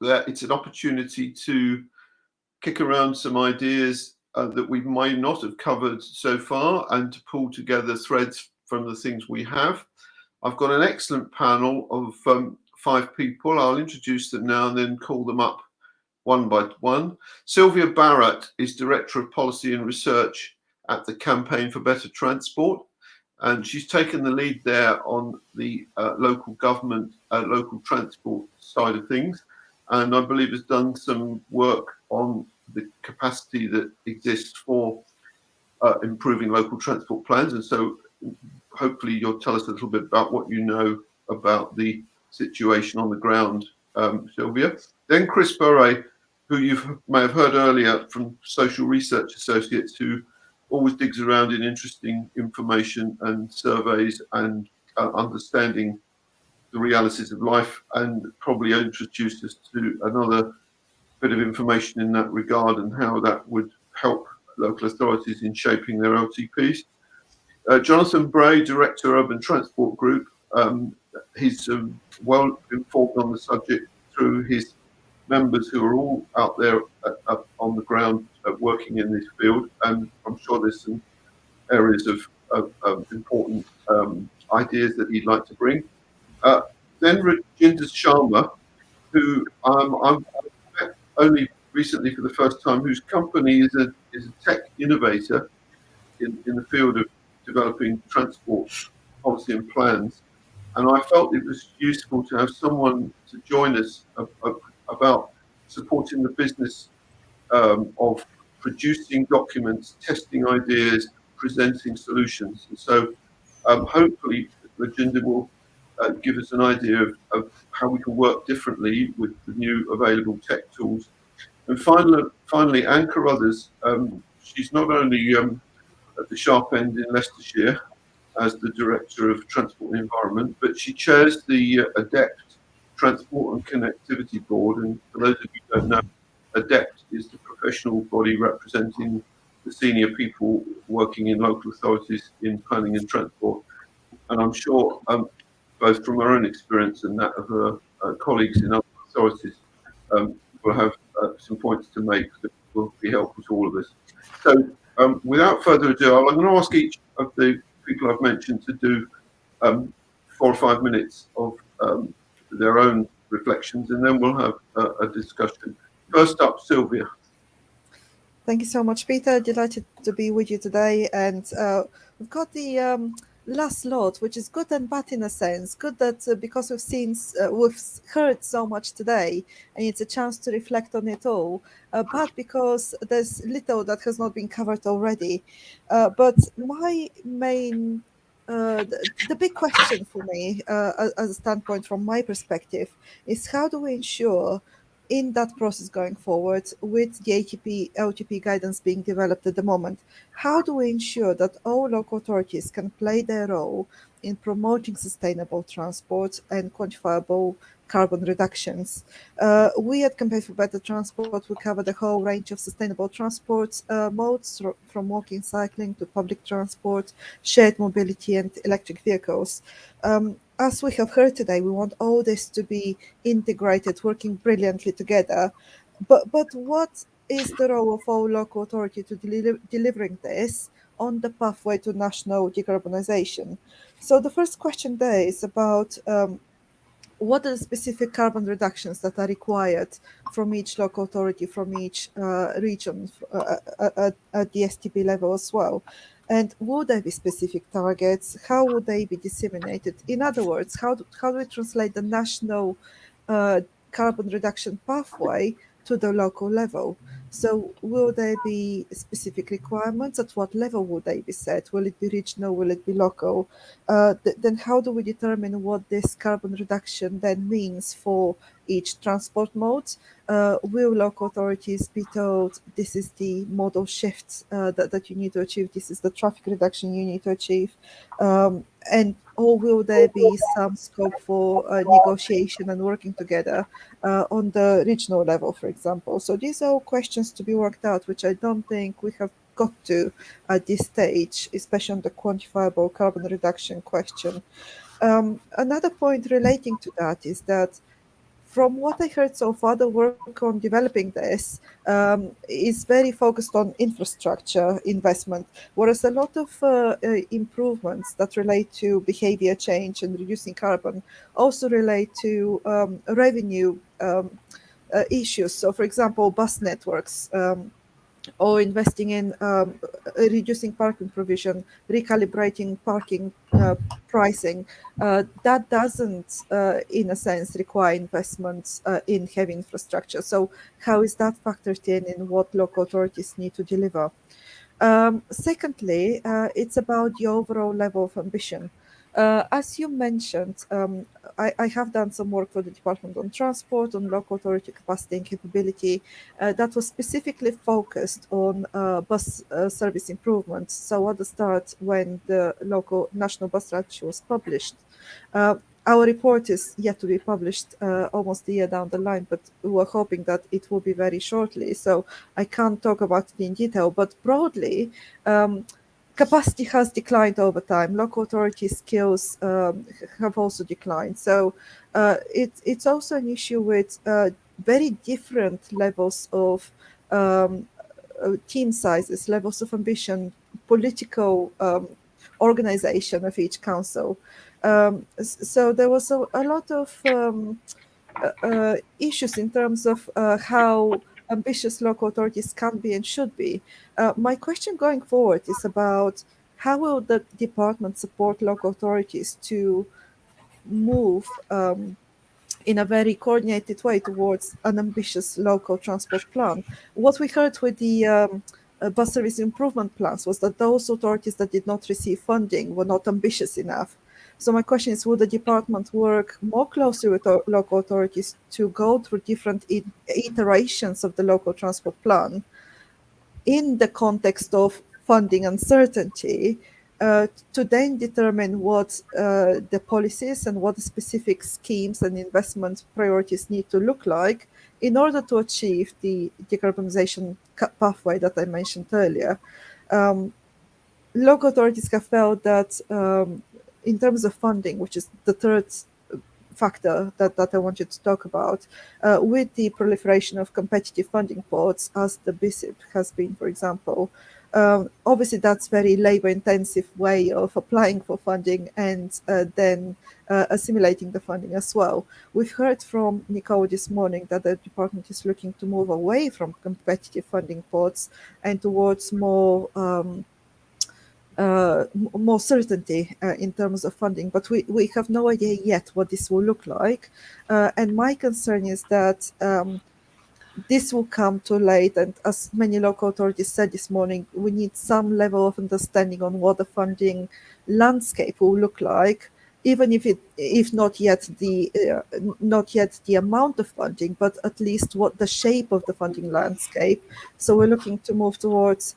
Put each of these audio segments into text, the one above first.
that it's an opportunity to kick around some ideas that we might not have covered so far, and to pull together threads from the things we have. I've got an excellent panel of 5 people. I'll introduce them now and then call them up one by one. Silviya Barrett is Director of Policy and Research at the Campaign for Better Transport, and she's taken the lead there on the local government, local transport side of things, and I believe has done some work on the capacity that exists for improving local transport plans. And so hopefully you'll tell us a little bit about what you know about the situation on the ground, Silviya. Then Kris, who you may have heard earlier from Social Research Associates, who always digs around in interesting information and surveys and understanding the realities of life, and probably introduced us to another bit of information in that regard and how that would help local authorities in shaping their LTPs. Jonathan Bray, Director Urban Transport Group, he's well informed on the subject through his members who are all out there on the ground working in this field, and I'm sure there's some areas of important ideas that he'd like to bring. Then Rajinder Sharma, who I've met only recently for the first time, whose company is a tech innovator in the field of developing transport policy and plans. And I felt it was useful to have someone to join us about supporting the business of producing documents, testing ideas, presenting solutions. And so hopefully Rajinder will give us an idea of how we can work differently with the new available tech tools. And finally, Anne Carruthers, she's not only at the sharp end in Leicestershire as the Director of Transport and Environment, but she chairs the ADEPT Transport and Connectivity Board. And for those of you who don't know, ADEPT is the professional body representing the senior people working in local authorities in planning and transport. And I'm sure, both from her own experience and that of her colleagues in other authorities, will have some points to make that will be helpful to all of us. So without further ado, I'm going to ask each of the people I've mentioned to do 4 or 5 minutes of their own reflections, and then we'll have a discussion. First up, Silviya. Thank you so much, Peter. Delighted to be with you today. And we've got the last lot, which is good and bad in a sense. Good that because we've heard so much today, and it's a chance to reflect on it all. Bad because there's little that has not been covered already. But my main the big question for me, as a standpoint from my perspective, is how do we ensure in that process going forward with the LTP guidance being developed at the moment, how do we ensure that all local authorities can play their role in promoting sustainable transport and quantifiable carbon reductions? We at Campaign for Better Transport, we cover the whole range of sustainable transport modes, from walking, cycling to public transport, shared mobility and electric vehicles. As we have heard today, we want all this to be integrated, working brilliantly together. But what is the role of all local authority to delivering this on the pathway to national decarbonisation? So the first question there is about what are the specific carbon reductions that are required from each local authority, from each region at the STB level as well? And would there be specific targets? How would they be disseminated? In other words, how do we translate the national carbon reduction pathway to the local level? So will there be specific requirements? At what level would they be set? Will it be regional? Will it be local? Then how do we determine what this carbon reduction then means for each transport mode? Will local authorities be told this is the modal shift that you need to achieve, this is the traffic reduction you need to achieve? Or will there be some scope for negotiation and working together on the regional level, for example? So these are all questions to be worked out, which I don't think we have got to at this stage, especially on the quantifiable carbon reduction question. Another point relating to that is that from what I heard so far, the work on developing this is very focused on infrastructure investment, whereas a lot of improvements that relate to behavior change and reducing carbon also relate to revenue issues. So, for example, bus networks. Or investing in reducing parking provision, recalibrating parking pricing. That doesn't, in a sense, require investments in heavy infrastructure. So how is that factored in what local authorities need to deliver? Secondly, it's about the overall level of ambition. As you mentioned, I have done some work for the Department on Transport, on local authority capacity and capability that was specifically focused on bus service improvements. So at the start, when the local national bus strategy was published, our report is yet to be published almost a year down the line, but we're hoping that it will be very shortly. So I can't talk about it in detail, but broadly, capacity has declined over time. Local authority skills have also declined. So it's also an issue with very different levels of team sizes, levels of ambition, political organization of each council. So there was a lot of issues in terms of how ambitious local authorities can be and should be. My question going forward is about how will the department support local authorities to move in a very coordinated way towards an ambitious local transport plan. What we heard with the bus service improvement plans was that those authorities that did not receive funding were not ambitious enough. So my question is, will the department work more closely with local authorities to go through different iterations of the local transport plan in the context of funding uncertainty, to then determine what the policies and what the specific schemes and investment priorities need to look like in order to achieve the decarbonization pathway that I mentioned earlier. Local authorities have felt that in terms of funding, which is the third factor that I wanted to talk about, with the proliferation of competitive funding pots, as the BISIP has been, for example, obviously that's very labor intensive way of applying for funding and then assimilating the funding as well. We've heard from Nicole this morning that the department is looking to move away from competitive funding pots and towards more certainty in terms of funding, but we have no idea yet what this will look like. And my concern is that this will come too late. And as many local authorities said this morning, we need some level of understanding on what the funding landscape will look like, even if not yet the amount of funding, but at least what the shape of the funding landscape. So we're looking to move towards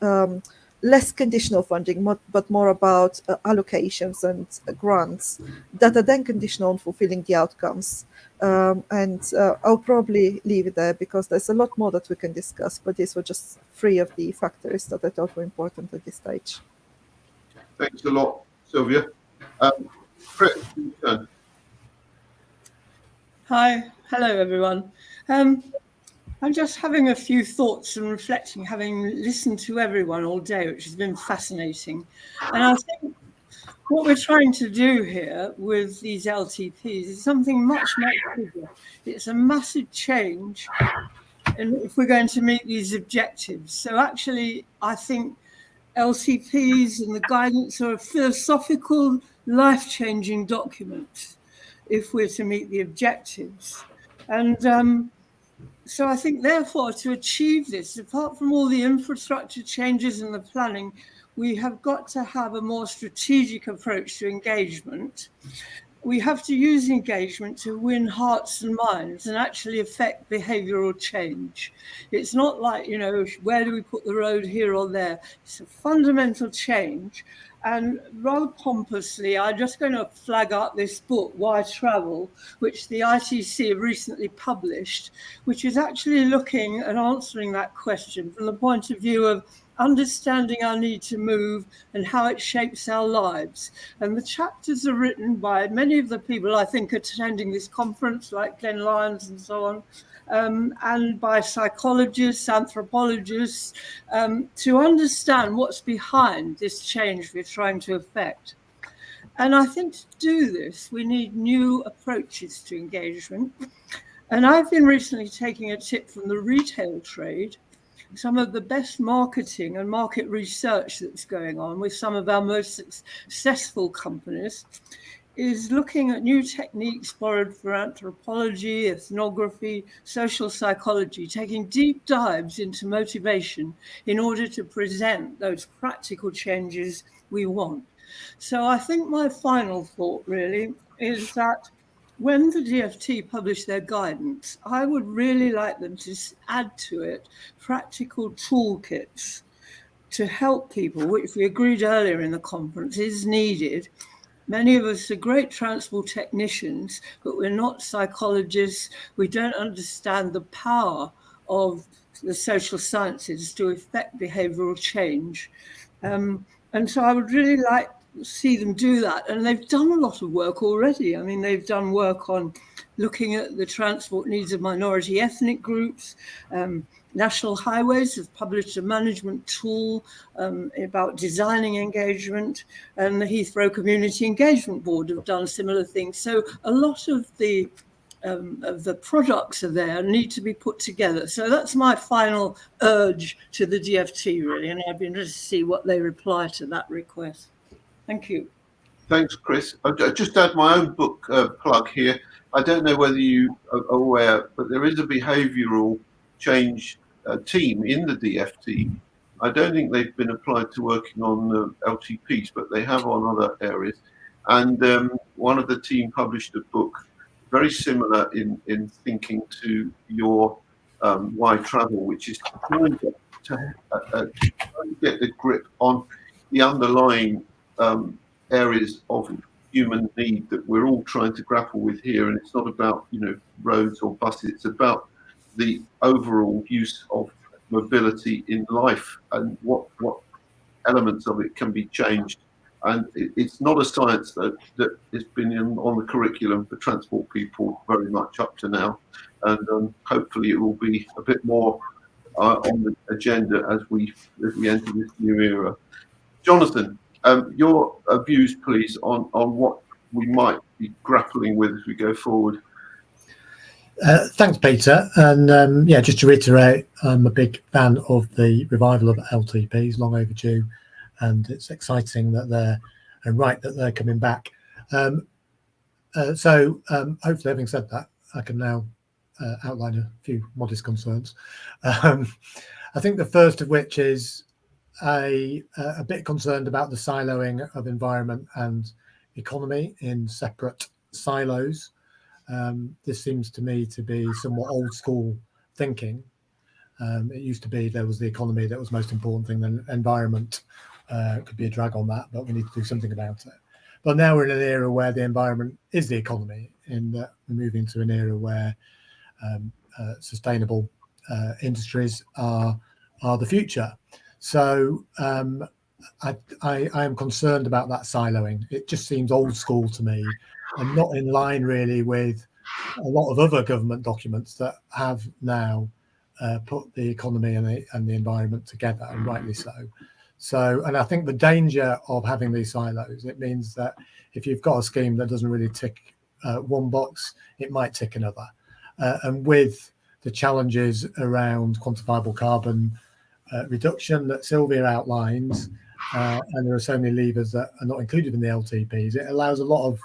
less conditional funding, but more about allocations and grants that are then conditional on fulfilling the outcomes. And I'll probably leave it there because there's a lot more that we can discuss, but these were just three of the factors that I thought were important at this stage. Thanks a lot, Silviya. Kris, your turn. Hi, hello everyone. I'm just having a few thoughts and reflecting, having listened to everyone all day, which has been fascinating. And I think what we're trying to do here with these LTPs is something much, much bigger. It's a massive change if we're going to meet these objectives. So actually, I think LTPs and the guidance are a philosophical, life-changing document if we're to meet the objectives. And so I think, therefore, to achieve this, apart from all the infrastructure changes and the planning, we have got to have a more strategic approach to engagement. We have to use engagement to win hearts and minds and actually affect behavioural change. It's not like, where do we put the road here or there? It's a fundamental change. And rather pompously, I'm just going to flag up this book, Why Travel, which the ITC have recently published, which is actually looking and answering that question from the point of view of understanding our need to move and how it shapes our lives. And the chapters are written by many of the people I think attending this conference, like Glenn Lyons and so on, and by psychologists, anthropologists, to understand what's behind this change we're trying to effect. And I think to do this, we need new approaches to engagement. And I've been recently taking a tip from the retail trade. Some of the best marketing and market research that's going on with some of our most successful companies is looking at new techniques borrowed from anthropology, ethnography, social psychology, taking deep dives into motivation in order to present those practical changes we want. So I think my final thought really is that when the DfT publish their guidance, I would really like them to add to it practical toolkits to help people, which we agreed earlier in the conference is needed. Many of us are great transport technicians, but we're not psychologists. We don't understand the power of the social sciences to affect behavioural change. And so I would really like to see them do that. And they've done a lot of work already. I mean, they've done work on looking at the transport needs of minority ethnic groups. National Highways have published a management tool about designing engagement, and the Heathrow Community Engagement Board have done similar things. So a lot of the products are there need to be put together. So that's my final urge to the DfT, really, and I'd be interested to see what they reply to that request. Thank you. Thanks, Kris. I'll just add my own book plug here. I don't know whether you are aware, but there is a behavioural change team in the DfT. I don't think they've been applied to working on LTPs, but they have on other areas. And one of the team published a book very similar in thinking to your Why Travel, which is trying to get the grip on the underlying areas of human need that we're all trying to grapple with here. And it's not about, roads or buses. It's about the overall use of mobility in life and what elements of it can be changed. And it's not a science that has been on the curriculum for transport people very much up to now. And hopefully it will be a bit more on the agenda as we enter this new era. Jonathan, your views, please, on what we might be grappling with as we go forward. Thanks, Peter. And just to reiterate, I'm a big fan of the revival of LTPs, long overdue, and it's exciting that they're coming back. So hopefully, having said that, I can now outline a few modest concerns. I think the first of which is a bit concerned about the siloing of environment and economy in separate silos. This seems to me to be somewhat old school thinking. It used to be there was the economy that was the most important thing, then environment could be a drag on that, but we need to do something about it. But now we're in an era where the environment is the economy, in that we're moving to an era where sustainable industries are the future. So I am concerned about that siloing. It just seems old school to me and not in line really with a lot of other government documents that have now put the economy and the environment together, and rightly so. So, and I think the danger of having these silos, it means that if you've got a scheme that doesn't really tick one box, it might tick another. And with the challenges around quantifiable carbon reduction that Silviya outlines, and there are so many levers that are not included in the LTPs, it allows a lot of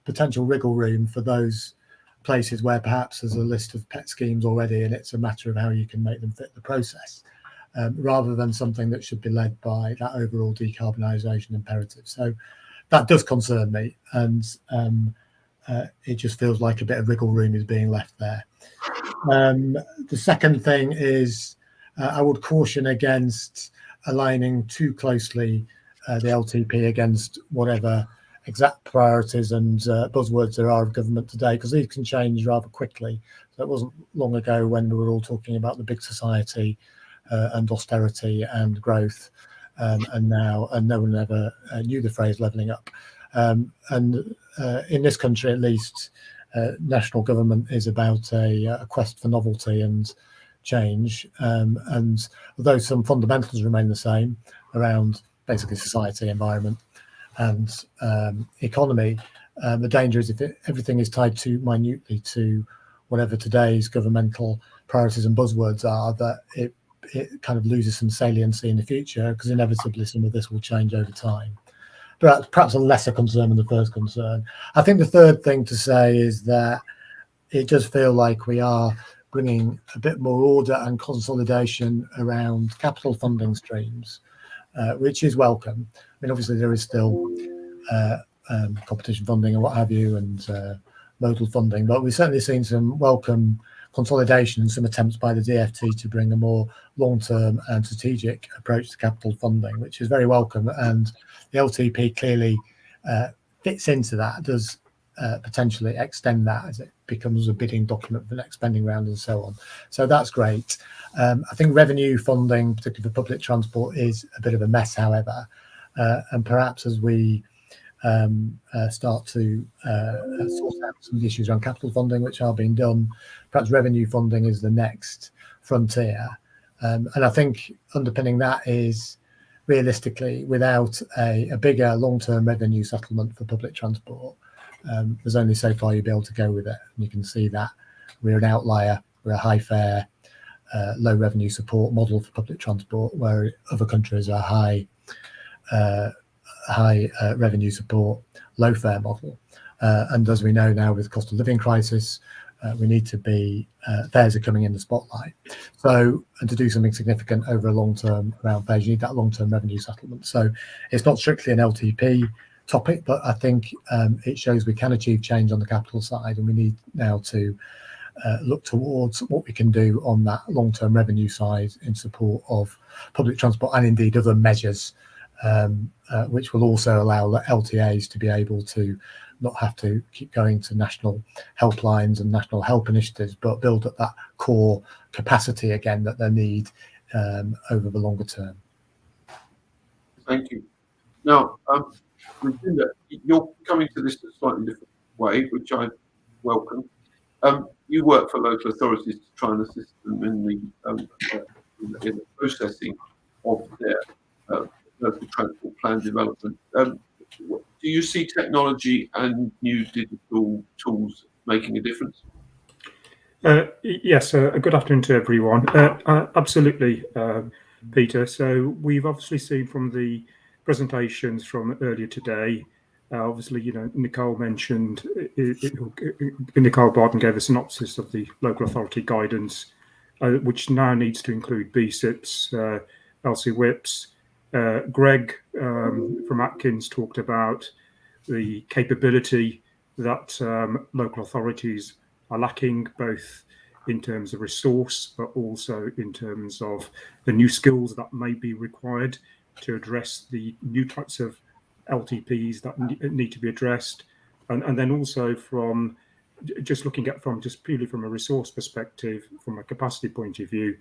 potential wriggle room for those places where perhaps there's a list of pet schemes already and it's a matter of how you can make them fit the process, rather than something that should be led by that overall decarbonisation imperative. So that does concern me, and it just feels like a bit of wriggle room is being left there. The second thing is I would caution against aligning too closely the LTP against whatever exact priorities and buzzwords there are of government today, because these can change rather quickly. So it wasn't long ago when we were all talking about the big society and austerity and growth, and now no one ever knew the phrase levelling up. And in this country, at least, national government is about a quest for novelty and change. And although some fundamentals remain the same around basically society, environment, and economy, the danger is if everything is tied too minutely to whatever today's governmental priorities and buzzwords are, that it kind of loses some saliency in the future, because inevitably some of this will change over time. But perhaps a lesser concern than the first concern. I think the third thing to say is that it does feel like we are bringing a bit more order and consolidation around capital funding streams, which is welcome. I mean, obviously there is still competition funding and what have you, and modal funding, but we've certainly seen some welcome consolidation and some attempts by the DfT to bring a more long-term and strategic approach to capital funding, which is very welcome. And the LTP clearly fits into that, does potentially extend that as it becomes a bidding document for the next spending round and so on. So that's great. I think revenue funding, particularly for public transport, is a bit of a mess, however. And perhaps as we start to sort out some of the issues around capital funding, which are being done, perhaps revenue funding is the next frontier. And I think underpinning that is, realistically, without a bigger long-term revenue settlement for public transport, there's only so far you'll be able to go with it. And you can see that we're an outlier. We're a high fare, low revenue support model for public transport, where other countries are high revenue support, low fare model. And as we know now, with cost of living crisis, we need to be, fares are coming in the spotlight. So, and to do something significant over a long term around fares, you need that long term revenue settlement. So it's not strictly an LTP topic, but I think it shows we can achieve change on the capital side, and we need now to look towards what we can do on that long term revenue side in support of public transport and indeed other measures, which will also allow LTAs to be able to not have to keep going to national helplines and national help initiatives, but build up that core capacity again that they need over the longer term. Thank you. Now, Rajinder, you're coming to this in a slightly different way, which I welcome. You work for local authorities to try and assist them in the processing of their local transport plan development. Do you see technology and new digital tools making a difference? Yes, good afternoon to everyone. Absolutely, Peter. So we've obviously seen from the presentations from earlier today, obviously, Nicole mentioned, Nicole Barton gave a synopsis of the local authority guidance, which now needs to include BSIPs, LC whips. Greg from Atkins talked about the capability that local authorities are lacking, both in terms of resource, but also in terms of the new skills that may be required to address the new types of LTPs that need to be addressed. And then also from just looking at purely from a resource perspective, from a capacity point of view,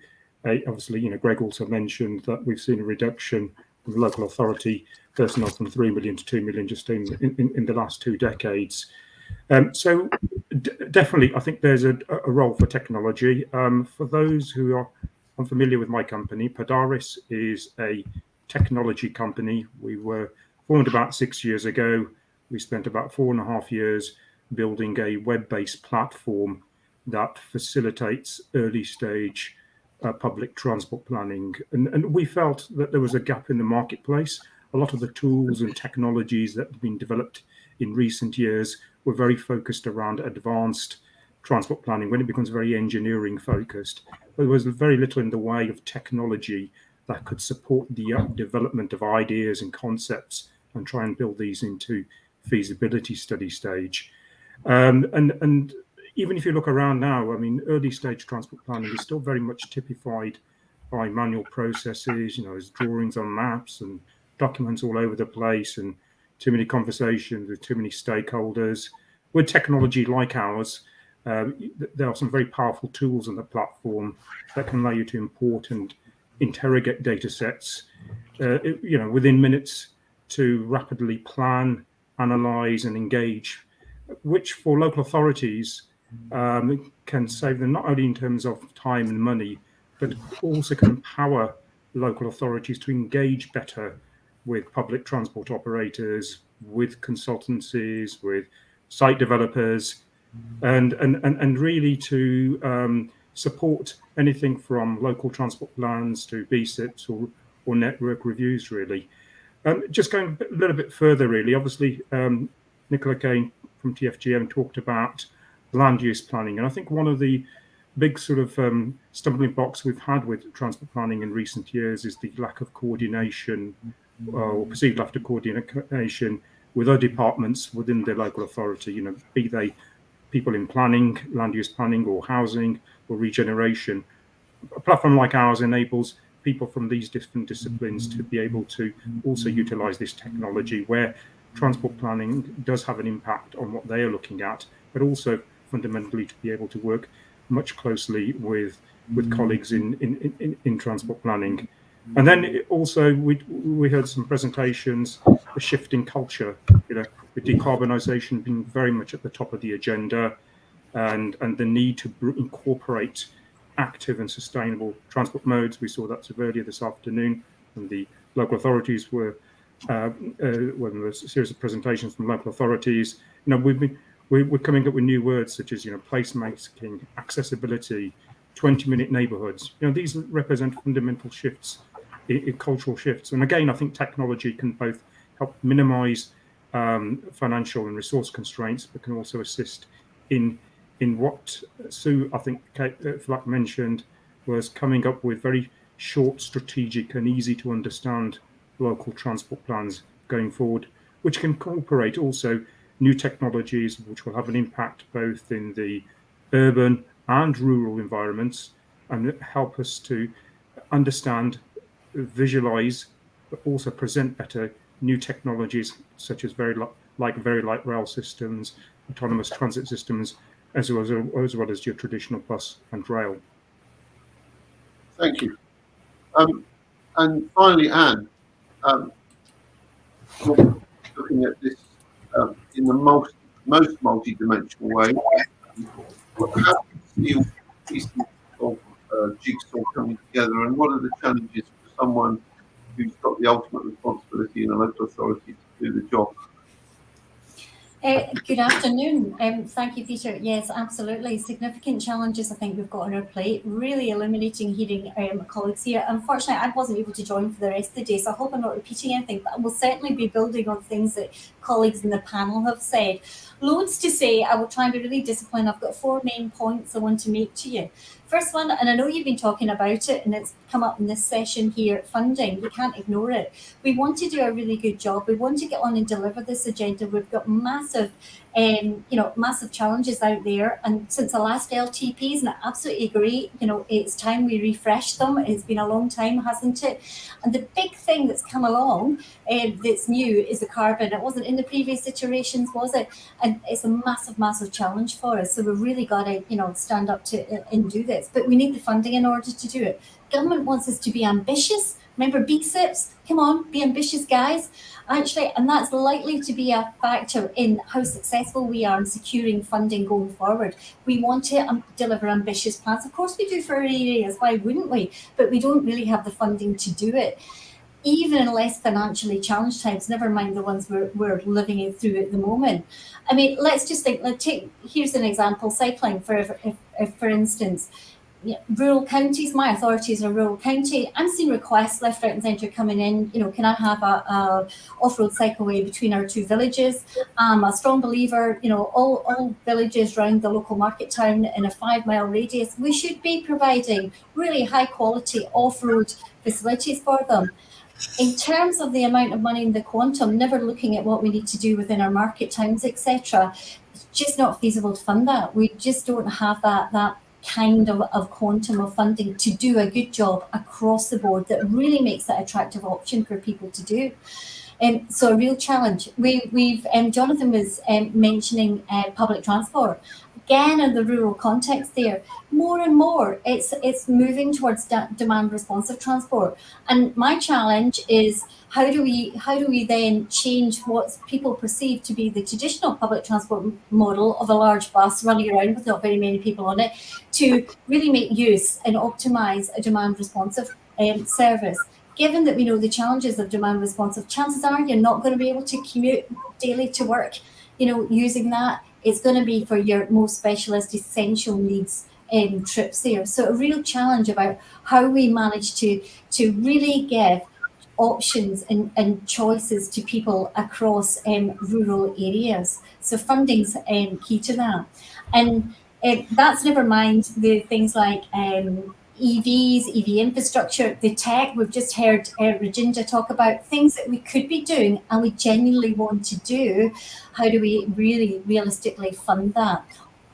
obviously, Greg also mentioned that we've seen a reduction of local authority personnel from 3 million to 2 million just in the last 2 decades. So definitely, I think there's a role for technology. For those who are unfamiliar with my company, Podaris is a technology company. We were formed about 6 years ago. We spent about 4.5 years building a web-based platform that facilitates early stage public transport planning. And we felt that there was a gap in the marketplace. A lot of the tools and technologies that have been developed in recent years were very focused around advanced transport planning when it becomes very engineering focused. There was very little in the way of technology that could support the development of ideas and concepts and try and build these into feasibility study stage. And even if you look around now, I mean, early stage transport planning is still very much typified by manual processes, as drawings on maps and documents all over the place and too many conversations with too many stakeholders. With technology like ours, there are some very powerful tools on the platform that can allow you to import and interrogate data sets, within minutes, to rapidly plan, analyze, and engage, which for local authorities can save them not only in terms of time and money, but also can empower local authorities to engage better with public transport operators, with consultancies, with site developers, and really to support anything from local transport plans to BSIPs or network reviews, really. Just going a little bit further, really, obviously, Nicola Kane from TFGM talked about land use planning. And I think one of the big sort of stumbling blocks we've had with transport planning in recent years is the lack of coordination or perceived lack of coordination with other departments within the local authority, be they people in planning, land use planning, or housing, or regeneration. A platform like ours enables people from these different disciplines to be able to also utilize this technology, where transport planning does have an impact on what they are looking at, but also fundamentally to be able to work much closely with colleagues in transport planning. And then also we heard some presentations, the shift in culture, with decarbonisation being very much at the top of the agenda, and the need to incorporate active and sustainable transport modes. We saw that earlier this afternoon, and the local authorities were when there was a series of presentations from local authorities. We're coming up with new words such as placemaking, accessibility, 20-minute neighbourhoods. These represent fundamental shifts, cultural shifts. And again, I think technology can both help minimise financial and resource constraints, but can also assist in what Sue, I think, Flack mentioned, was coming up with very short, strategic, and easy to understand local transport plans going forward, which can incorporate also new technologies which will have an impact both in the urban and rural environments, and help us to understand, visualize, but also present better new technologies such as very light rail systems, autonomous transit systems, as well as your traditional bus and rail. Thank you. And finally, Anne, looking at this in the most multi-dimensional way, how do you see all pieces of jigsaw coming together, and what are the challenges for someone who's got the ultimate responsibility in a local authority to do the job? Good afternoon. Thank you, Peter. Yes, absolutely. Significant challenges I think we've got on our plate. Really illuminating hearing colleagues here. Unfortunately, I wasn't able to join for the rest of the day, so I hope I'm not repeating anything, but I will certainly be building on things that colleagues in the panel have said. Loads to say. I will try and be really disciplined. I've got 4 main points I want to make to you. First one, and I know you've been talking about it, and it's come up in this session here, funding. You can't ignore it. We want to do a really good job. We want to get on and deliver this agenda. We've got massive challenges out there. And since the last LTPs, and I absolutely agree, it's time we refresh them. It's been a long time, hasn't it? And the big thing that's come along that's new is the carbon. It wasn't in the previous iterations, was it? And it's a massive, massive challenge for us. So we've really got to, stand up to and do this. But we need the funding in order to do it. Government wants us to be ambitious. Remember BSIPs? Come on, be ambitious, guys. Actually, and that's likely to be a factor in how successful we are in securing funding going forward. We want to deliver ambitious plans. Of course we do for our areas, why wouldn't we? But we don't really have the funding to do it. Even in less financially challenged times, never mind the ones we're living through at the moment. I mean, let's just think, here's an example, cycling, for instance. Rural counties, my authority is a rural county. I'm seeing requests left, right and centre coming in. Can I have a off-road cycleway between our 2 villages? I'm a strong believer, all villages around the local market town in a 5-mile radius, we should be providing really high quality off-road facilities for them. In terms of the amount of money in the quantum, never looking at what we need to do within our market towns, etc., it's just not feasible to fund that. We just don't have that kind of quantum of funding to do a good job across the board that really makes it an attractive option for people to do. So a real challenge. We've Jonathan was mentioning public transport. Again, in the rural context there, more and more it's moving towards demand responsive transport. And my challenge is how do we then change what people perceive to be the traditional public transport model of a large bus running around with not very many people on it, to really make use and optimize a demand responsive service. Given that we know the challenges of demand responsive, chances are you're not going to be able to commute daily to work, using that. It's going to be for your most specialist essential needs trips there. So a real challenge about how we manage to really give options and choices to people across rural areas. So funding's key to that. And that's never mind the things like EVs, EV infrastructure, the tech. We've just heard Rajinder talk about things that we could be doing and we genuinely want to do. How do we really realistically fund that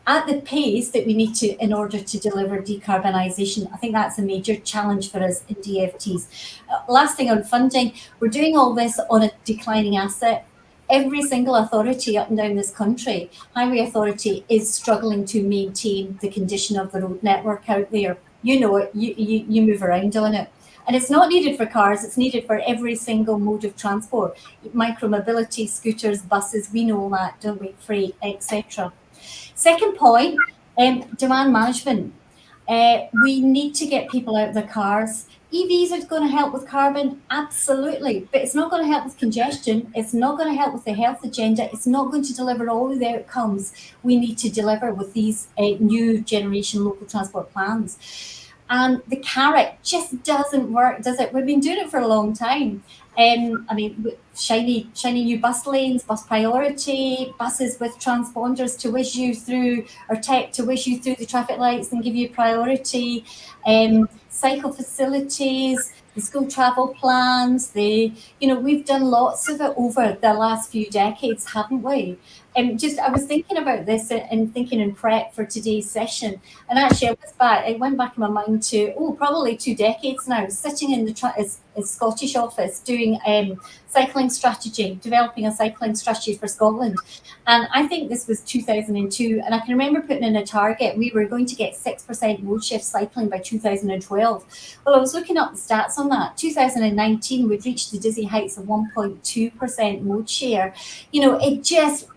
at the pace that we need to in order to deliver decarbonisation? I think that's a major challenge for us in DfTs. Last thing on funding, we're doing all this on a declining asset. Every single authority up and down this country, highway authority, is struggling to maintain the condition of the road network out there. You know it, you move around on it. And it's not needed for cars, it's needed for every single mode of transport. Micromobility, scooters, buses, we know that, don't we? Freight, etc. Second point, demand management. We need to get people out of their cars. EVs are going to help with carbon, absolutely, but it's not going to help with congestion. It's not going to help with the health agenda. It's not going to deliver all of the outcomes we need to deliver with these new generation local transport plans. And the carrot just doesn't work, does it? We've been doing it for a long time. Shiny new bus lanes, bus priority, buses with transponders to whiz you through, or tech to whiz you through the traffic lights and give you priority, cycle facilities, the school travel plans. We've done lots of it over the last few decades, haven't we? I was thinking about this and thinking in prep for today's session, and actually I went back in my mind to probably 2 decades now, sitting in the Scottish office doing cycling strategy, developing a cycling strategy for Scotland. And I think this was 2002, and I can remember putting in a target. We were going to get 6% mode shift cycling by 2012. Well, I was looking up the stats on that. 2019, we'd reached the dizzy heights of 1.2% mode share. It just,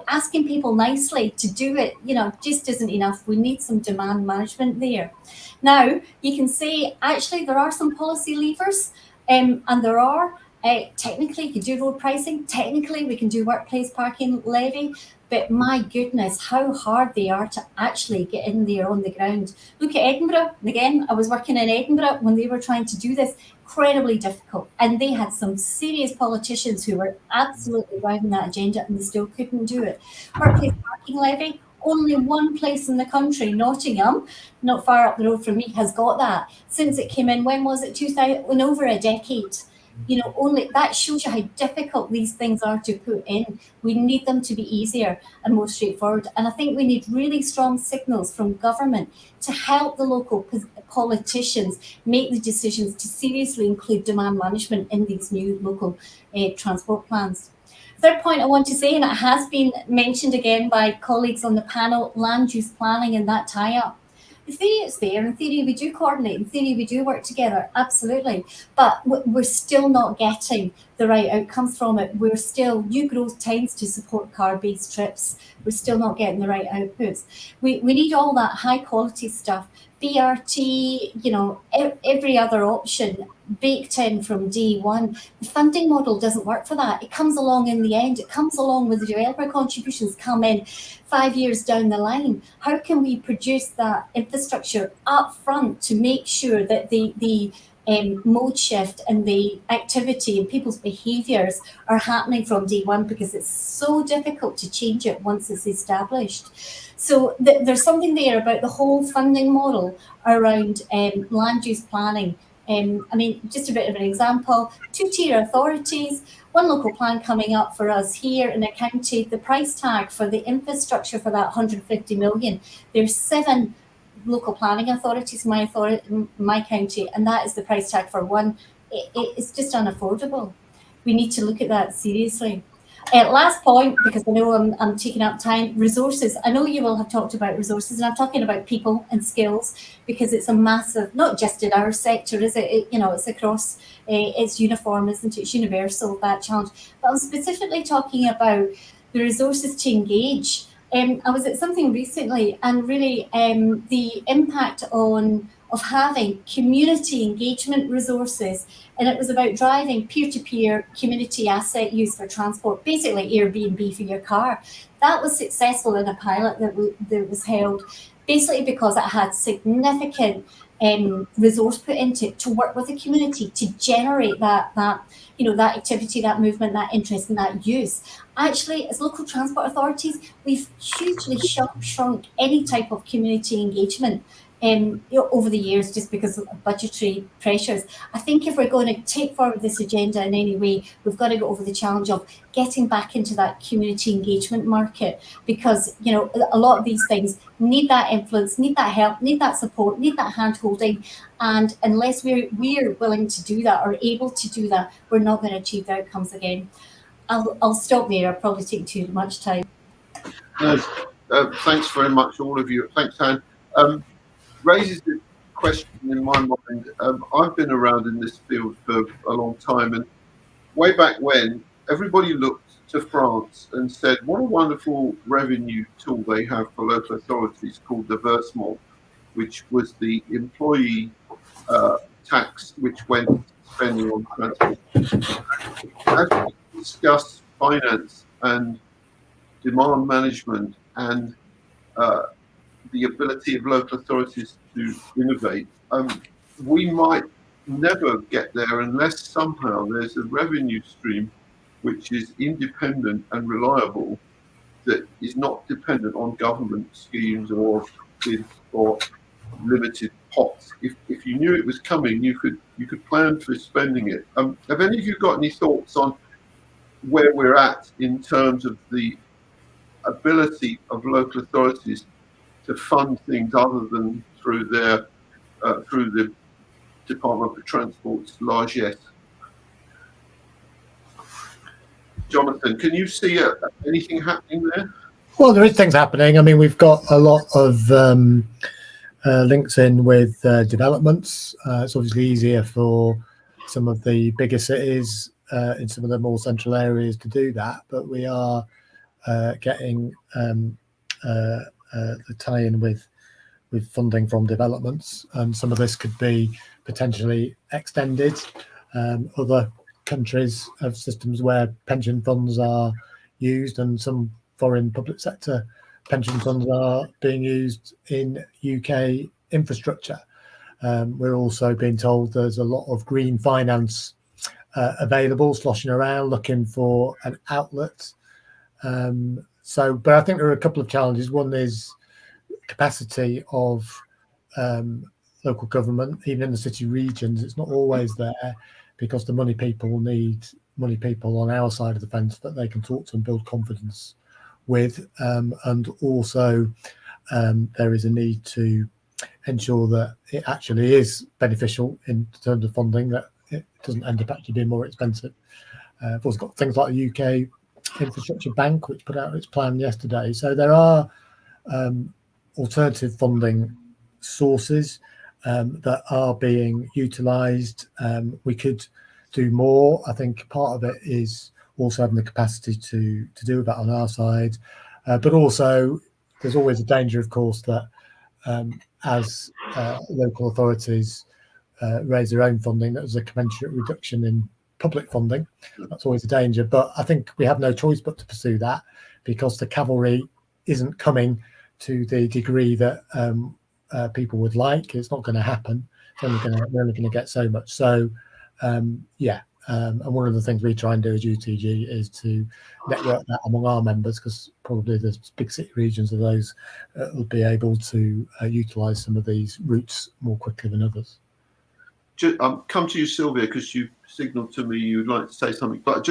asking people nicely to do it, just isn't enough. We need some demand management there. Now, you can say, actually, there are some policy levers, and there are, technically, you can do road pricing. Technically, we can do workplace parking levy. But my goodness, how hard they are to actually get in there on the ground. Look at Edinburgh. And again, I was working in Edinburgh when they were trying to do this. Incredibly difficult. And they had some serious politicians who were absolutely driving that agenda, and they still couldn't do it. Workplace parking levy, only one place in the country, Nottingham, not far up the road from me, has got that. Since it came in, when was it? 2000, in over a decade. Only that shows you how difficult these things are to put in. We need them to be easier and more straightforward. And I think we need really strong signals from government to help the local politicians make the decisions to seriously include demand management in these new local transport plans. Third point I want to say, and it has been mentioned again by colleagues on the panel, land use planning and that tie-up. In theory, it's there. In theory, we do coordinate. In theory, we do work together. Absolutely. But we're still not getting the right outcomes from it. We're still, new growth tends to support car-based trips. We're still not getting the right outputs. We need all that high-quality stuff. BRT, every other option baked in from day one. The funding model doesn't work for that. It comes along in the end. It comes along with the developer contributions come in 5 years down the line. How can we produce that infrastructure up front to make sure that the mode shift and the activity and people's behaviours are happening from day one, because it's so difficult to change it once it's established. So there's something there about the whole funding model around land use planning. Just a bit of an example, 2-tier authorities, one local plan coming up for us here in a county, the price tag for the infrastructure for that 150 million, there's 7 local planning authorities in my county, and that is the price tag for one. It's just unaffordable. We need to look at that seriously. Last point, because I know I'm taking up time, resources. I know you will have talked about resources, and I'm talking about people and skills, because it's a massive, not just in our sector, is it? It's across, it's uniform, isn't it? It's universal, that challenge. But I'm specifically talking about the resources to engage. I was at something recently, and really the impact of having community engagement resources, and it was about driving peer-to-peer community asset use for transport, basically Airbnb for your car. That was successful in a pilot that was held, basically because it had significant resource put into it to work with the community to generate that activity, that movement, that interest, and that use. Actually, as local transport authorities, we've hugely shrunk any type of community engagement over the years, just because of budgetary pressures. I think if we're going to take forward this agenda in any way, we've got to go over the challenge of getting back into that community engagement market, because a lot of these things need that influence, need that help, need that support, need that hand holding, and unless we're willing to do that or able to do that, we're not going to achieve the outcomes again. I'll stop there. I'll probably take too much time. Thanks very much, all of you. Thanks, Anne. Raises the question in my mind. I've been around in this field for a long time, and way back when, everybody looked to France and said, what a wonderful revenue tool they have for local authorities called the versement, which was the employee tax which went spending on transport. As we discuss finance and demand management and the ability of local authorities to innovate, we might never get there unless somehow there's a revenue stream which is independent and reliable, that is not dependent on government schemes or bids or limited pots. If you knew it was coming, you could plan for spending it. Have any of you got any thoughts on where we're at in terms of the ability of local authorities to fund things other than through the Department for Transport's largesse? Jonathan, can you see anything happening there? Well, there is things happening. I mean, we've got a lot of links in with developments. It's obviously easier for some of the bigger cities in some of the more central areas to do that, but we are getting the tie-in with funding from developments, and some of this could be potentially extended. Other countries have systems where pension funds are used, and some foreign public sector pension funds are being used in UK infrastructure. We're also being told there's a lot of green finance available, sloshing around looking for an outlet. But I think there are a couple of challenges. One is capacity of local government, even in the city regions. It's not always there, because the money people need money people on our side of the fence that they can talk to and build confidence with. And also there is a need to ensure that it actually is beneficial in terms of funding, that it doesn't end up actually being more expensive. We've also got things like the UK Infrastructure Bank, which put out its plan yesterday. So there are alternative funding sources that are being utilised. We could do more. I think part of it is also having the capacity to do that on our side, but also there's always a danger, of course, that as local authorities raise their own funding, that there's a commensurate reduction in public funding. That's always a danger, but I think we have no choice but to pursue that, because the cavalry isn't coming to the degree that people would like. It's not going to happen. We're only going to get so much. So and one of the things we try and do as UTG is to network that among our members, because probably the big city regions of those will be able to utilise some of these routes more quickly than others. Come to you, Silviya, because you signalled to me you'd like to say something. But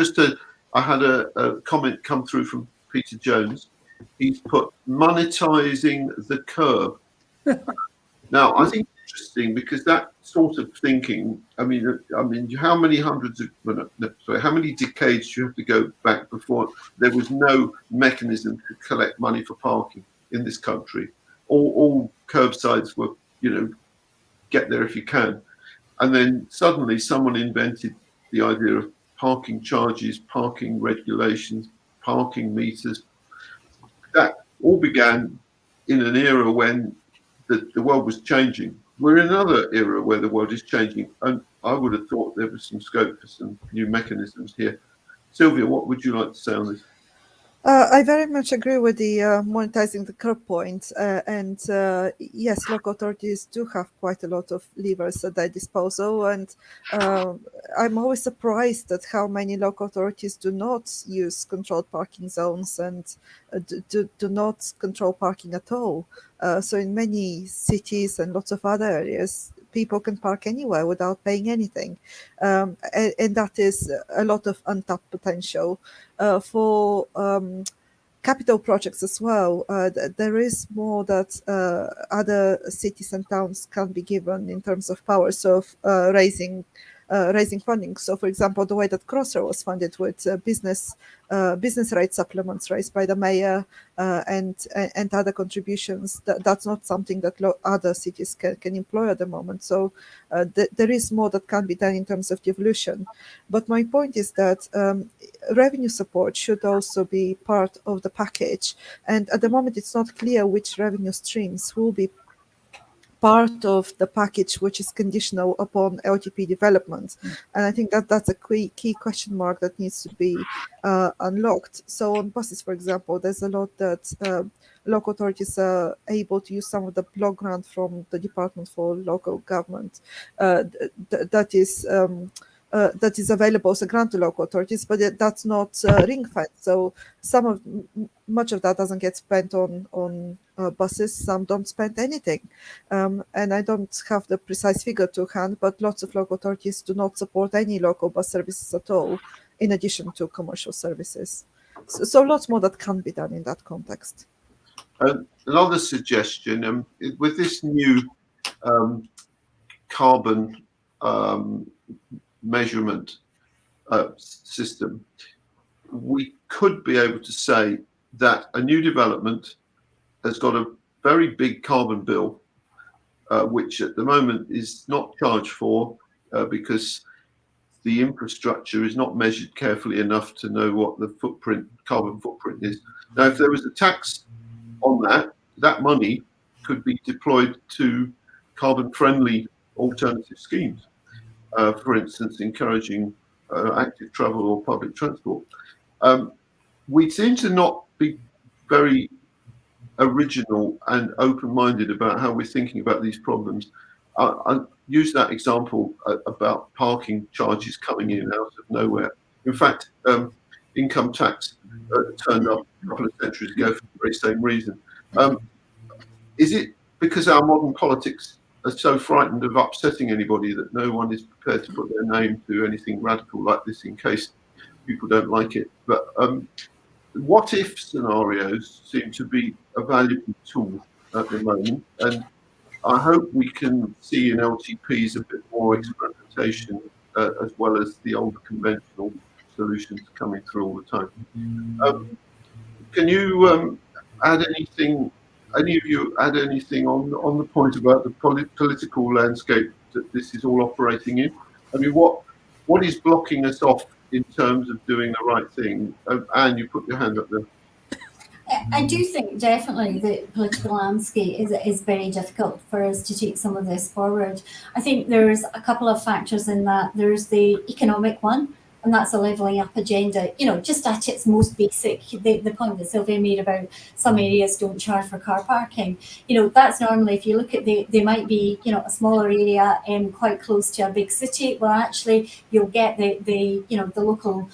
I had a comment come through from Peter Jones. He's put monetising the curb. Now, I think it's interesting because that sort of thinking, I mean, how many hundreds of, well, no, sorry, how many decades do you have to go back before there was no mechanism to collect money for parking in this country? All curbsides were, you know, get there if you can. And then suddenly someone invented the idea of parking charges, parking regulations, parking meters. That all began in an era when the world was changing. We're in another era where the world is changing, and I would have thought there was some scope for some new mechanisms here. Silviya, what would you like to say on this? I very much agree with the monetizing the curb point. And yes, local authorities do have quite a lot of levers at their disposal. And I'm always surprised at how many local authorities do not use controlled parking zones and do not control parking at all. So in many cities and lots of other areas, people can park anywhere without paying anything. And that is a lot of untapped potential. For capital projects as well, there is more that other cities and towns can be given in terms of powers of raising funding. So, for example, the way that Crossrail was funded with business rate supplements raised by the mayor and other contributions, that's not something that other cities can employ at the moment. So there is more that can be done in terms of devolution. But my point is that revenue support should also be part of the package. And at the moment, it's not clear which revenue streams will be part of the package which is conditional upon LTP development. And I think that that's a key question mark that needs to be unlocked. So on buses, for example, there's a lot that local authorities are able to use some of the block grant from the Department for Local Government that is available as a grant to local authorities, but that's not ring fenced. So much of that doesn't get spent on buses. Some don't spend anything, and I don't have the precise figure to hand, but lots of local authorities do not support any local bus services at all, in addition to commercial services. So lots more that can be done in that context. Another suggestion, with this new carbon measurement system, we could be able to say that a new development has got a very big carbon bill, which at the moment is not charged for because the infrastructure is not measured carefully enough to know what the carbon footprint is. Now, if there was a tax on that money could be deployed to carbon-friendly alternative schemes. For instance, encouraging active travel or public transport. We seem to not be very original and open-minded about how we're thinking about these problems. I use that example about parking charges coming in out of nowhere. In fact, income tax turned up a couple of centuries ago for the very same reason. Is it because our modern politics are so frightened of upsetting anybody that no one is prepared to put their name to anything radical like this in case people don't like it? But what if scenarios seem to be a valuable tool at the moment, and I hope we can see in LTPs a bit more experimentation as well as the older conventional solutions coming through all the time. Can you add anything? Any of you add anything on the point about the political landscape that this is all operating in? I mean, what is blocking us off in terms of doing the right thing? Anne, you put your hand up there. I do think definitely the political landscape is very difficult for us to take some of this forward. I think there's a couple of factors in that. There's the economic one, and that's a levelling up agenda, just at its most basic, the point that Silviya made about some areas don't charge for car parking. That's normally, if you look at they might be, a smaller area quite close to a big city. Well, actually, you'll get the local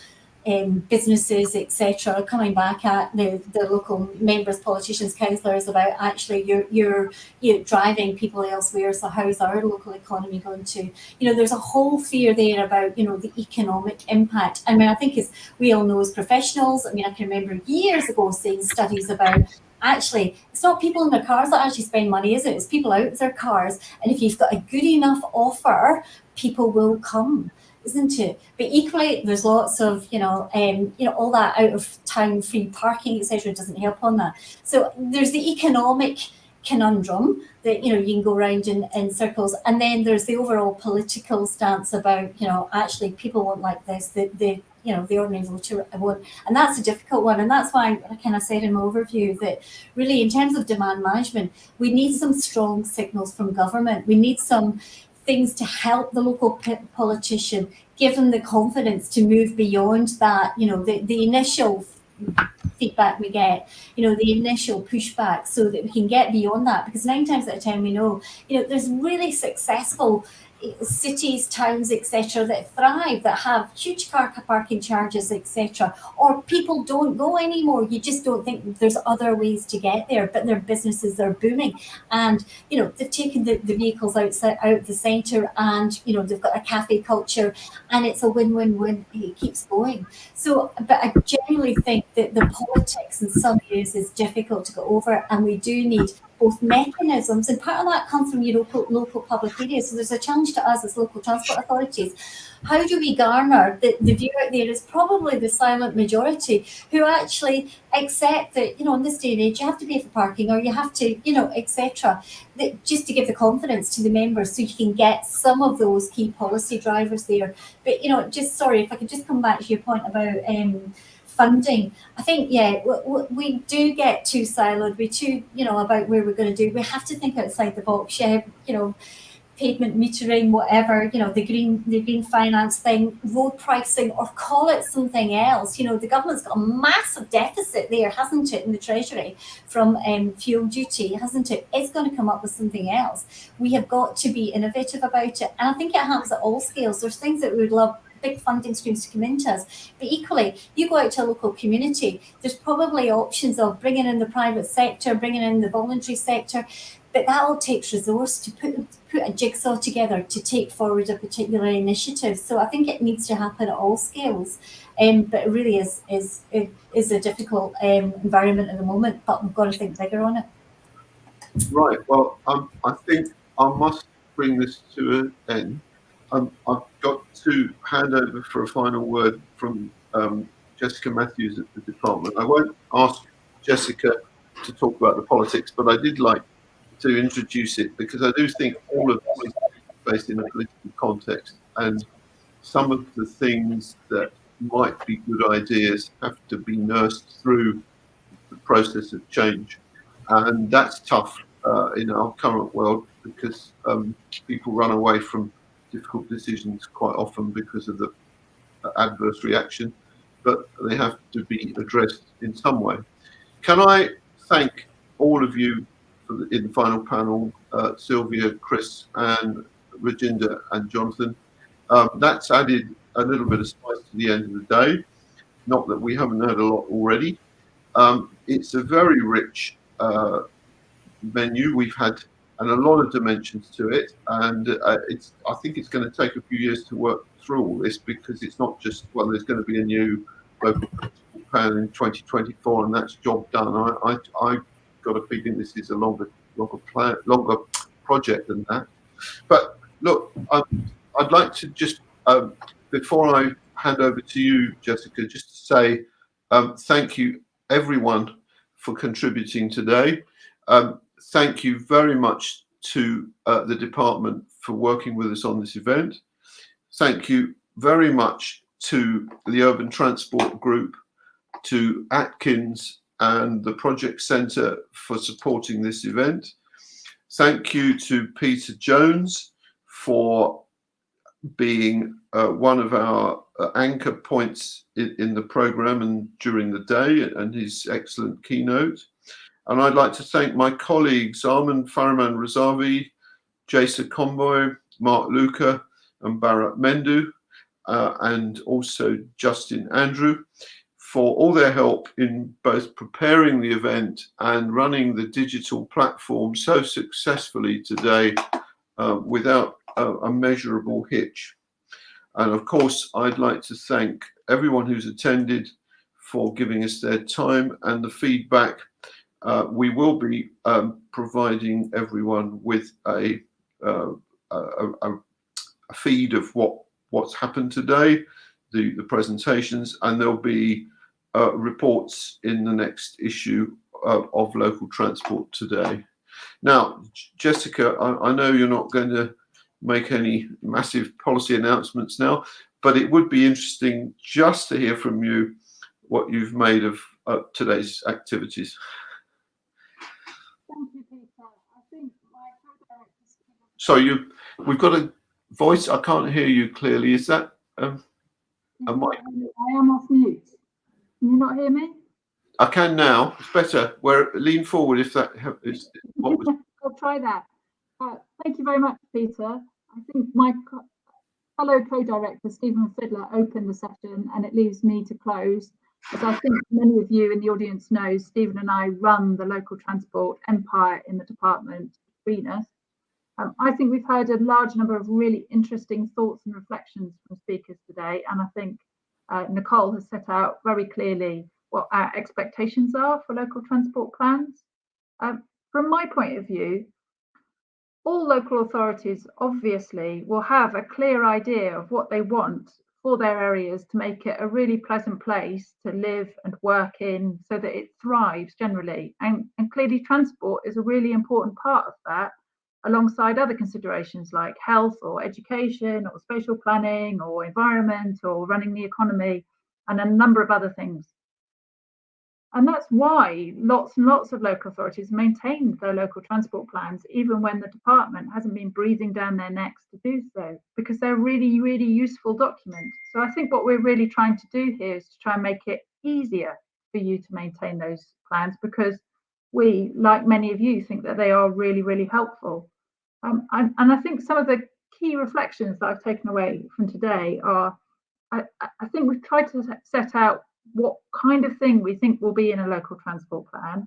businesses, etc., coming back at the local members, politicians, councillors about actually you're driving people elsewhere. So how's our local economy going to? There's a whole fear there about the economic impact. I mean, I think we all know as professionals. I mean, I can remember years ago seeing studies about actually, it's not people in their cars that actually spend money, is it? It's people out of their cars. And if you've got a good enough offer, people will come, isn't it? But equally, there's lots of, all that out of town free parking, etc. doesn't help on that. So there's the economic conundrum that, you can go around in circles. And then there's the overall political stance about, actually people won't like this, the ordinary voter won't. And that's a difficult one. And that's why I kind of said in my overview that really in terms of demand management, we need some strong signals from government. We need some things to help the local politician, give them the confidence to move beyond that, the initial feedback we get, the initial pushback, so that we can get beyond that. Because 9 times out of 10 we know, there's really successful cities, towns, etc. that thrive, that have huge car parking charges, etc. Or people don't go anymore. You just don't think there's other ways to get there, but their businesses are booming, and they've taken the vehicles out of the centre, and they've got a cafe culture, and it's a win-win-win. It keeps going. So, but I genuinely think that the politics in some areas is difficult to go over, and we do need both mechanisms, and part of that comes from your local public areas. So there's a challenge to us as local transport authorities. How do we garner the view out there is probably the silent majority who actually accept that, in this day and age, you have to pay for parking, or you have to, etc. Just to give the confidence to the members so you can get some of those key policy drivers there. But, if I could just come back to your point about funding, I think, we do get too siloed. We too, about where we're going to do. We have to think outside the box. Pavement metering, whatever, the green finance thing, road pricing, or call it something else. The government's got a massive deficit there, hasn't it, in the treasury from fuel duty, hasn't it? It's going to come up with something else. We have got to be innovative about it, and I think it happens at all scales. There's things that we would love big funding streams to come into us, but equally, you go out to a local community, there's probably options of bringing in the private sector, bringing in the voluntary sector, but that all takes resource to put a jigsaw together to take forward a particular initiative. So I think it needs to happen at all scales, but it really is a difficult environment at the moment, but we've got to think bigger on it. Right, well, I think I must bring this to an end. I've got to hand over for a final word from Jessica Matthews at the department. I won't ask Jessica to talk about the politics, but I did like to introduce it because I do think all of this is based in a political context, and some of the things that might be good ideas have to be nursed through the process of change, and that's tough in our current world because people run away from difficult decisions quite often because of the adverse reaction, but they have to be addressed in some way. Can I thank all of you in the final panel, Silviya, Kris, and Rajinder and Jonathan. That's added a little bit of spice to the end of the day. Not that we haven't heard a lot already. It's a very rich menu we've had, and a lot of dimensions to it. And I think it's going to take a few years to work through all this because it's not just, well, there's going to be a new local plan in 2024, and that's job done. I got a feeling this is a longer project than that. But look, I'd like to just before I hand over to you, Jessica, just to say thank you everyone for contributing today. Thank you very much to the department for working with us on this event. Thank you very much to the Urban Transport Group, to Atkins and the Project Centre for supporting this event. Thank you to Peter Jones for being one of our anchor points in the programme and during the day, and his excellent keynote. And I'd like to thank my colleagues Armin Faraman Razavi, Jason Comboy, Mark Luca, and Barrett Mendu, and also Justin Andrew, for all their help in both preparing the event and running the digital platform so successfully today without a measurable hitch. And of course, I'd like to thank everyone who's attended for giving us their time and the feedback we will be providing everyone with a feed of what's happened today, the presentations, and there'll be reports in the next issue of Local Transport Today. Now, Jessica, I know you're not going to make any massive policy announcements now, but it would be interesting just to hear from you what you've made of today's activities. Thank you, Peter. I think my co-director. So we've got a voice. I can't hear you clearly. Is that a mic? I am off mute. Can you not hear me? I can now. It's better. Lean forward if that is what was. I'll try that. Thank you very much, Peter. I think my fellow co-director, Stephen Fiddler, opened the session, and it leaves me to close. As I think many of you in the audience know, Stephen and I run the local transport empire in the department between us. I think we've heard a large number of really interesting thoughts and reflections from speakers today, and I think Nicole has set out very clearly what our expectations are for local transport plans. From my point of view, all local authorities obviously will have a clear idea of what they want for their areas to make it a really pleasant place to live and work in so that it thrives generally. And clearly transport is a really important part of that, alongside other considerations like health or education or spatial planning or environment or running the economy and a number of other things. And that's why lots and lots of local authorities maintain their local transport plans, even when the department hasn't been breathing down their necks to do so, because they're really, really useful documents. So I think what we're really trying to do here is to try and make it easier for you to maintain those plans, because we, like many of you, think that they are really, really helpful. And I think some of the key reflections that I've taken away from today are, I think we've tried to set out what kind of thing we think will be in a local transport plan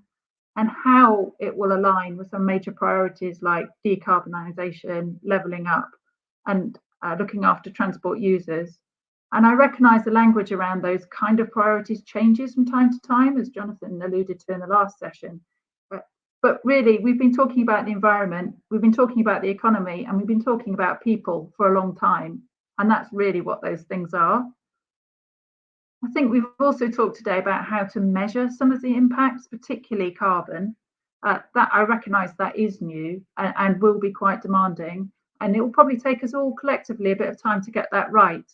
and how it will align with some major priorities like decarbonisation, levelling up and looking after transport users. And I recognise the language around those kind of priorities changes from time to time, as Jonathan alluded to in the last session. But really, we've been talking about the environment, we've been talking about the economy, and we've been talking about people for a long time. And that's really what those things are. I think we've also talked today about how to measure some of the impacts, particularly carbon. That I recognise that is new and will be quite demanding. And it will probably take us all collectively a bit of time to get that right.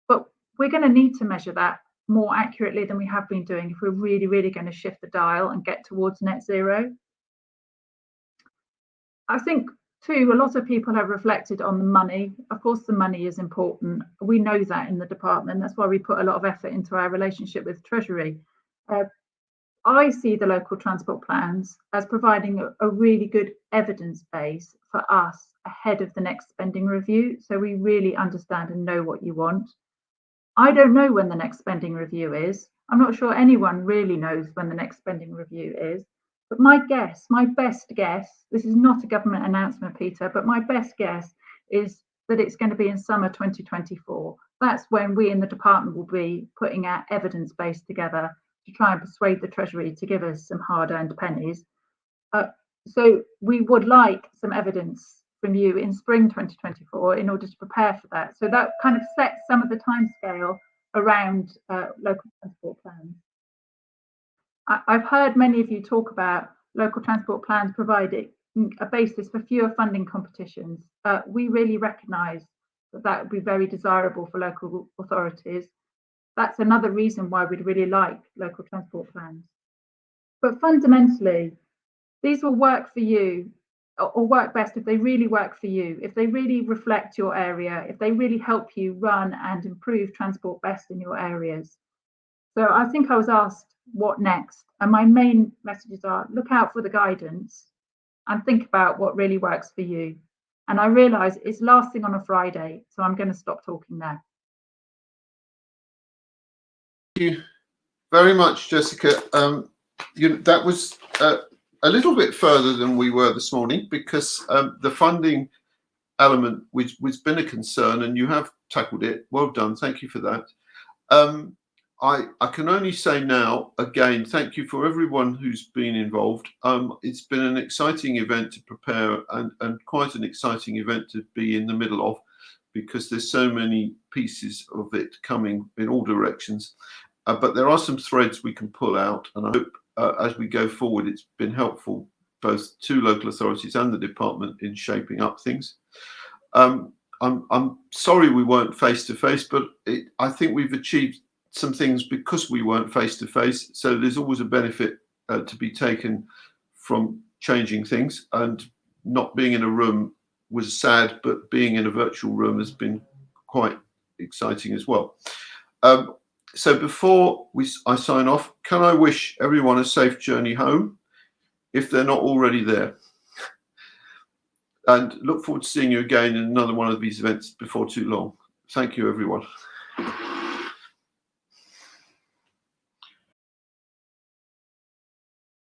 But we're going to need to measure that more accurately than we have been doing if we're really, really going to shift the dial and get towards net zero. I think too, a lot of people have reflected on the money. Of course, the money is important. We know that in the department. That's why we put a lot of effort into our relationship with Treasury. I see the local transport plans as providing a really good evidence base for us ahead of the next spending review. So we really understand and know what you want. I don't know when the next spending review is. I'm not sure anyone really knows when the next spending review is. But my best guess, this is not a government announcement, Peter, but my best guess is that it's going to be in summer 2024. That's when we in the department will be putting our evidence base together to try and persuade the Treasury to give us some hard-earned pennies. So we would like some evidence from you in spring 2024 in order to prepare for that. So that kind of sets some of the timescale around local transport plans. I've heard many of you talk about local transport plans providing a basis for fewer funding competitions. We really recognise that would be very desirable for local authorities. That's another reason why we'd really like local transport plans. But fundamentally, these will work for you, or work best if they really work for you, if they really reflect your area, if they really help you run and improve transport best in your areas. So I think I was asked, what next? And my main messages are, look out for the guidance and think about what really works for you. And I realise it's last thing on a Friday, so I'm going to stop talking now. Thank you very much, Jessica. That was a little bit further than we were this morning, because the funding element which been a concern, and you have tackled it. Well done. Thank you for that. I can only say now, again, thank you for everyone who's been involved. It's been an exciting event to prepare and quite an exciting event to be in the middle of, because there's so many pieces of it coming in all directions. But there are some threads we can pull out, and I hope as we go forward, it's been helpful both to local authorities and the department in shaping up things. I'm sorry we weren't face to face, but I think we've achieved some things because we weren't face to face. So there's always a benefit to be taken from changing things, and not being in a room was sad, but being in a virtual room has been quite exciting as well. So before I sign off, can I wish everyone a safe journey home if they're not already there? And look forward to seeing you again in another one of these events before too long. Thank you, everyone.